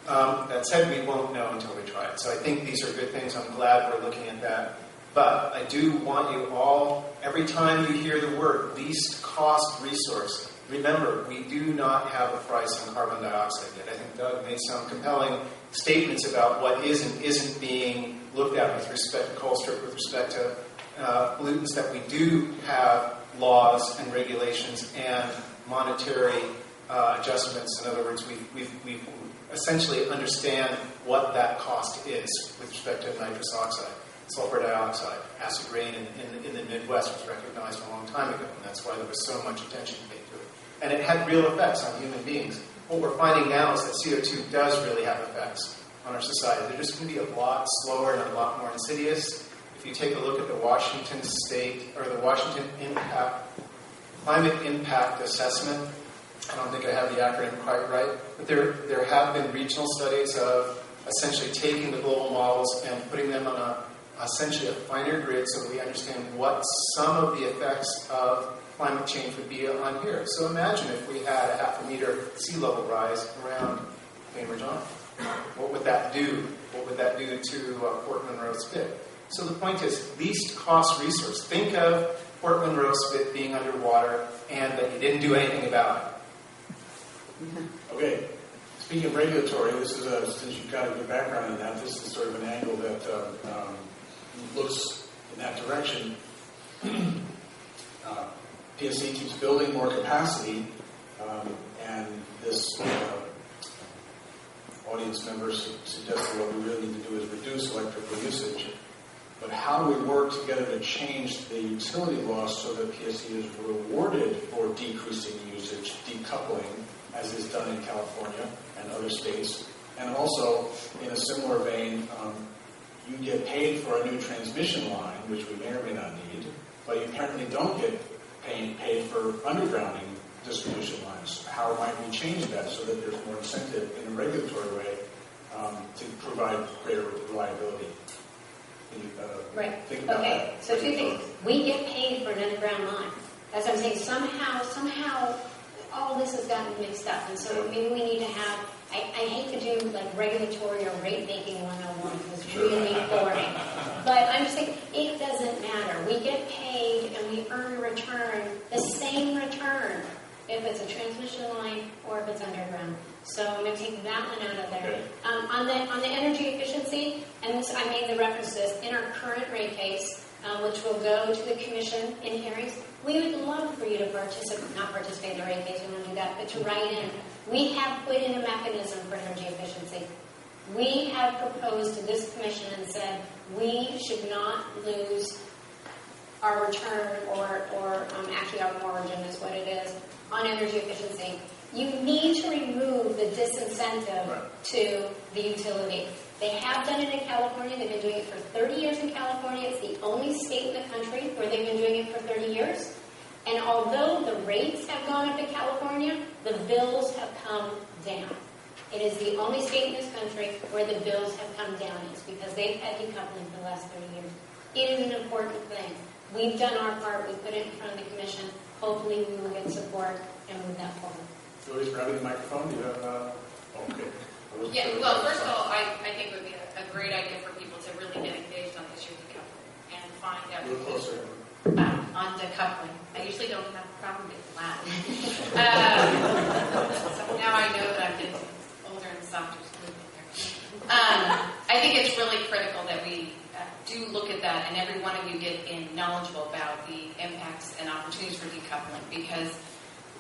That said, we won't know until we try it. So I think these are good things. I'm glad we're looking at that. But I do want you all, every time you hear the word least cost resource, remember, we do not have a price on carbon dioxide yet. I think Doug made some compelling statements about what is and isn't being looked at with respect to Colstrip, with respect to pollutants, that we do have laws and regulations and monetary adjustments. In other words, we essentially understand what that cost is with respect to nitrous oxide, sulfur dioxide, acid rain in the Midwest was recognized a long time ago, and that's why there was so much attention paid to it. And it had real effects on human beings. What we're finding now is that CO2 does really have effects on our society. They're just going to be a lot slower and a lot more insidious. If you take a look at the Washington State, or the Washington Climate Impact Assessment, I don't think I have the acronym quite right, but there have been regional studies of essentially taking the global models and putting them on essentially a finer grid so that we understand what some of the effects of climate change would be on here. So imagine if we had a 0.5 meter sea level rise around Bainbridge Island. What would that do? What would that do to Port Monroe Spit? So the point is, least cost resource. Think of Port Monroe Spit being underwater and that you didn't do anything about it. Okay. Speaking of regulatory, this is since you've got a good background in that, this is sort of an angle that looks in that direction. PSC keeps building more capacity, and this audience member suggested what we really need to do is reduce electrical usage. But how do we work together to change the utility laws so that PSC is rewarded for decreasing usage, decoupling, as is done in California and other states? And also, in a similar vein, you get paid for a new transmission line, which we may or may not need, but you apparently don't get paid for undergrounding distribution lines. How might we change that so that there's more incentive in a regulatory way to provide greater reliability? Can you Right. think about Okay, that? so two things. We get paid for an underground line. As I'm saying, somehow, all this has gotten mixed up. And so maybe we need to have, I hate to do like regulatory or rate making 101 because it's really boring. But I'm just saying, it doesn't matter. We get paid and we earn a return, the same return, if it's a transmission line or if it's underground. So I'm going to take that one out of there. Okay. On the energy efficiency, and this, I made the reference to this, in our current rate case, which will go to the commission in hearings, we would love for you to not participate in the rate case, we don't do that, but to write in. We have put in a mechanism for energy efficiency. We have proposed to this commission and said we should not lose our return or actually our margin is what it is on energy efficiency. You need to remove the disincentive to the utility. They have done it in California. They've been doing it for 30 years in California. It's the only state in the country where they've been doing it for 30 years. And although the rates have gone up in California, the bills have come down. It is the only state in this country where the bills have come down. It's because they've had decoupling for the last 30 years. It is an important thing. We've done our part. We put it in front of the commission. Hopefully we will get support and move that forward. Julie's grabbing the microphone. Do you have okay. Yeah, well, first of all, I think it would be a great idea for people to really get engaged on this issue of decoupling and find out. A little closer. On decoupling. I usually don't have a problem getting loud. So now I know that I'm getting older and softer. I think it's really critical that we do look at that and every one of you get knowledgeable about the impacts and opportunities for decoupling, because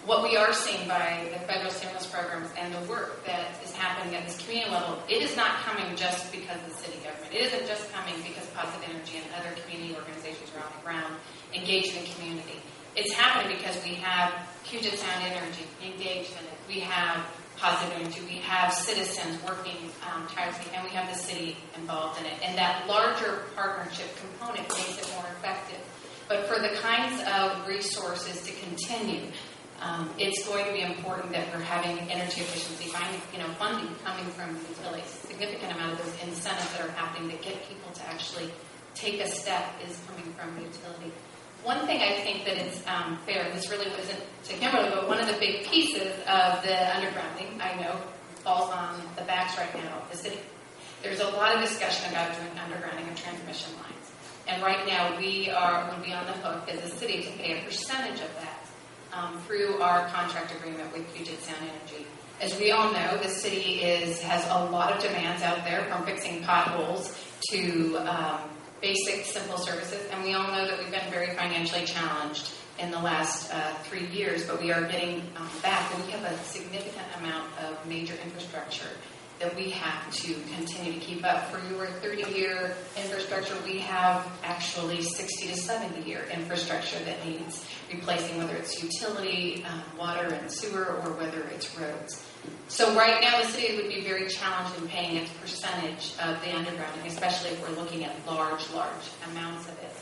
what we are seeing by the federal stimulus programs and the work that is happening at this community level, it is not coming just because of the city government. It isn't just coming because Positive Energy and other community organizations are on the ground engaged in the community. It's happening because we have Puget Sound Energy engaged in it. We have Positive Energy. We have citizens working tirelessly, and we have the city involved in it. And that larger partnership component makes it more effective. But for the kinds of resources to continue, it's going to be important that we're having energy efficiency funding coming from utilities. A significant amount of those incentives that are happening that get people to actually take a step is coming from the utility. One thing I think that it's fair, this really wasn't to Kimberly, but one of the big pieces of the undergrounding, I know, falls on the backs right now of the city. There's a lot of discussion about doing undergrounding of transmission lines. And right now we would be on the hook as a city to pay a percentage of that. Through our contract agreement with Puget Sound Energy. As we all know, the city has a lot of demands out there, from fixing potholes to basic, simple services, and we all know that we've been very financially challenged in the last 3 years, but we are getting back, and we have a significant amount of major infrastructure that we have to continue to keep up. For your 30-year infrastructure, we have actually 60 to 70-year infrastructure that needs replacing, whether it's utility, water and sewer, or whether it's roads. So right now, the city would be very challenged in paying its percentage of the undergrounding, especially if we're looking at large amounts of it.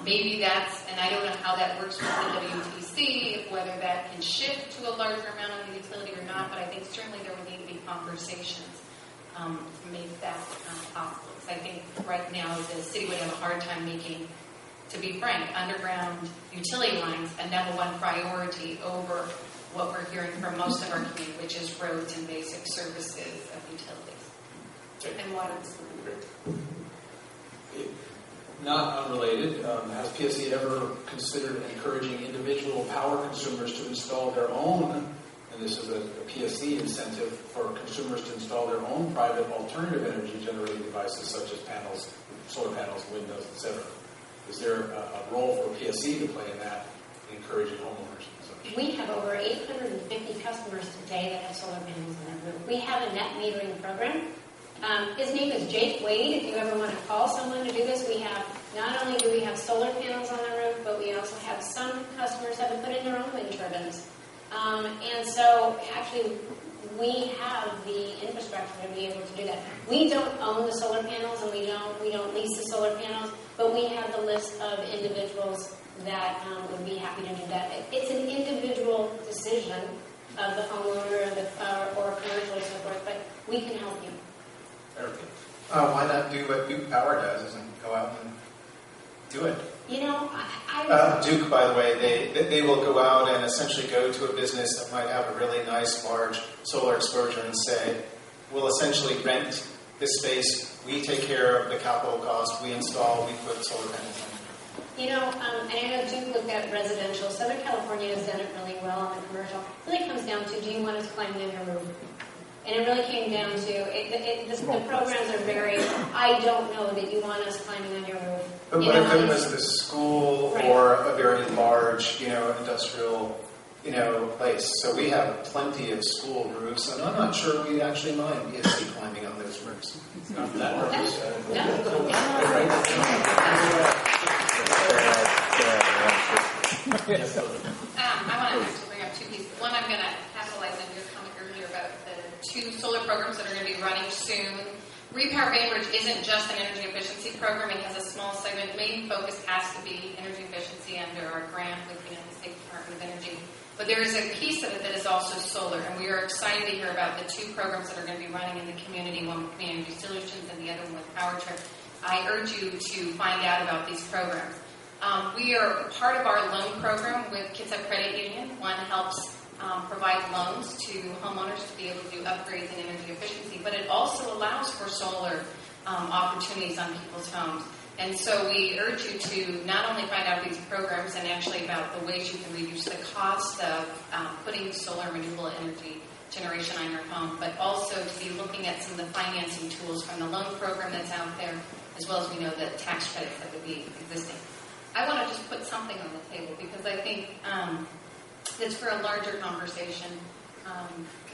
Maybe that's, and I don't know how that works with the WTC, whether that can shift to a larger amount on the utility or not, but I think certainly there would need to be conversations to make that possible. Because I think right now the city would have a hard time making, to be frank, underground utility lines a number one priority over what we're hearing from most of our community, which is roads and basic services of utilities. And water and sewer. Not unrelated, has PSC ever considered encouraging individual power consumers to install their own, and this is a PSC incentive for consumers to install their own private alternative energy generating devices such as panels, solar panels, windows, etc. Is there a role for PSC to play in that, encouraging homeowners consumption? We have over 850 customers today that have solar panels on their roof. We have a net metering program. His name is Jake Wade. If you ever want to call someone to do this, we have, not only do we have solar panels on the roof, but we also have some customers that have put in their own wind turbines. And so actually we have the infrastructure to be able to do that. We don't own the solar panels and we don't lease the solar panels, but we have the list of individuals that would be happy to do that. It's an individual decision of the homeowner or commercial or so forth, but we can help you. Why not do what Duke Power does and go out and do it? You know, I Duke, by the way, they will go out and essentially go to a business that might have a really nice, large solar exposure and say, we'll essentially rent this space, we take care of the capital cost, we install, we put solar panels in. You know, and I know Duke looked at residential. Southern California has done it really well on the commercial. It really comes down to, do you want us climbing in your roof? And it really came down to, the programs are very, I don't know that you want us climbing on your roof. But what if it was the school or a very large, industrial, place? So we have plenty of school roofs, and I'm not sure we actually mind PSC climbing on those roofs. It's not that hard. I want to actually bring up two pieces. One, I'm going to capitalize on your comment earlier about the 2 solar programs that are going to be running soon. Repower Bainbridge isn't just an energy efficiency program. It has a small segment. Main focus has to be energy efficiency under our grant with the State Department of Energy. But there is a piece of it that is also solar, and we are excited to hear about the 2 programs that are going to be running in the community, one with Community Solutions and the other one with Power Trip. I urge you to find out about these programs. We are part of our loan program with Kitsap Credit Union. One helps provide loans to homeowners to be able to do upgrades in energy efficiency, but it also allows for solar opportunities on people's homes. And so we urge you to not only find out these programs and actually about the ways you can reduce the cost of putting solar and renewable energy generation on your home, but also to be looking at some of the financing tools from the loan program that's out there, as well as we know the tax credits that would be existing. I want to just put something on the table because I think it's for a larger conversation.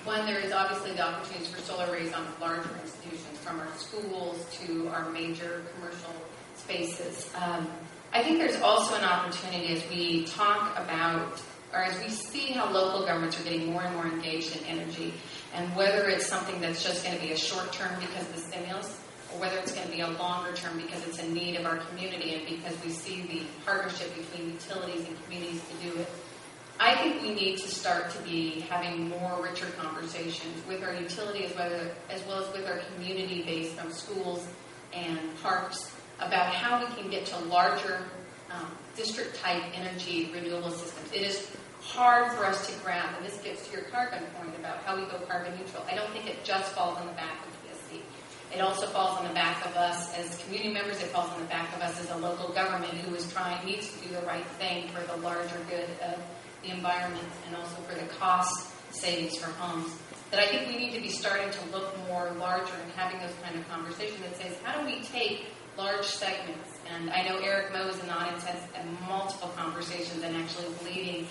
One, there is obviously the opportunities for solar arrays on larger institutions, from our schools to our major commercial spaces. I think there's also an opportunity as we talk about, or as we see how local governments are getting more and more engaged in energy, and whether it's something that's just going to be a short term because of the stimulus, or whether it's going to be a longer term because it's a need of our community and because we see the partnership between utilities and communities to do it. I think we need to start to be having more richer conversations with our utility as well as with our community-based schools and parks about how we can get to larger district-type energy renewable systems. It is hard for us to grab, and this gets to your carbon point about how we go carbon neutral. I don't think it just falls on the back of PSC. It also falls on the back of us as community members. It falls on the back of us as a local government who needs to do the right thing for the larger good of the environment and also for the cost savings for homes. That I think we need to be starting to look more larger and having those kind of conversations that says, how do we take large segments? And I know Eric Moe is in the audience, has multiple conversations and actually is leading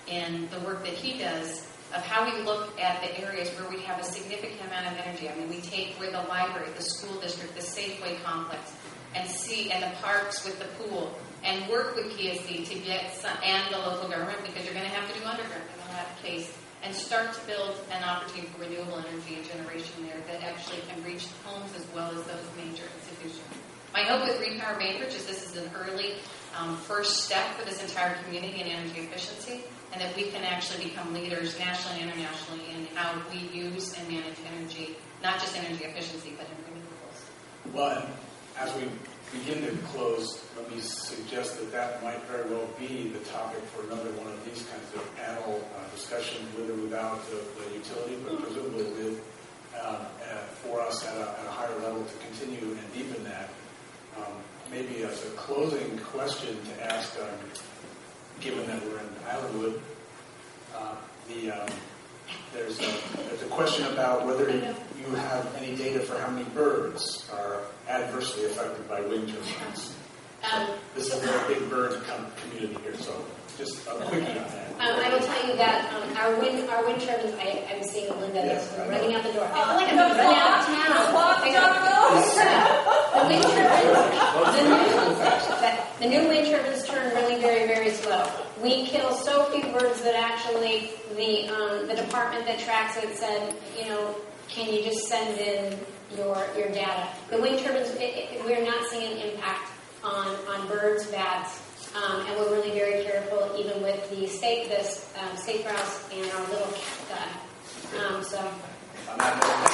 in the work that he does of how we look at the areas where we have a significant amount of energy. I mean, we take where the library, the school district, the Safeway complex, and the parks with the pool, and work with PSC to get and the local government, because you're going to have to do underground in that case, and start to build an opportunity for renewable energy and generation there that actually can reach homes as well as those major institutions. My hope with Repower Bainbridge is this is an early first step for this entire community in energy efficiency, and that we can actually become leaders nationally and internationally in how we use and manage energy, not just energy efficiency, but in renewables. Well, and as we begin to close, let me suggest that might very well be the topic for another one of these kinds of panel discussions, with or without the utility, but presumably with, for us at a higher level to continue and deepen that. Maybe as a closing question to ask, given that we're in Islandwood, there's a question about whether you have any data for how many birds are adversely affected by wind turbines. This is a very big bird community here, so just a quickie on that. I will tell you that our wind turbines, I'm seeing Linda Yes, I know. running out the door. I Oh, feel like I'm the running out of town. The wind turbines, the new wind turbines turn really very, very slow. We kill so few birds that actually the department that tracks it said, can you just send in your data? The wind turbines, we're not seeing an impact on birds, bats. And we're really very careful, even with the safe routes and our little cat gun. So. On that note,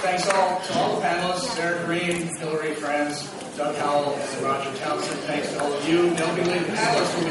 thanks to all the panelists, Rehm, Hilary, Franz, Doug Howell, and Roger Townsend. Thanks to all of you. Don't be late. The panelists will be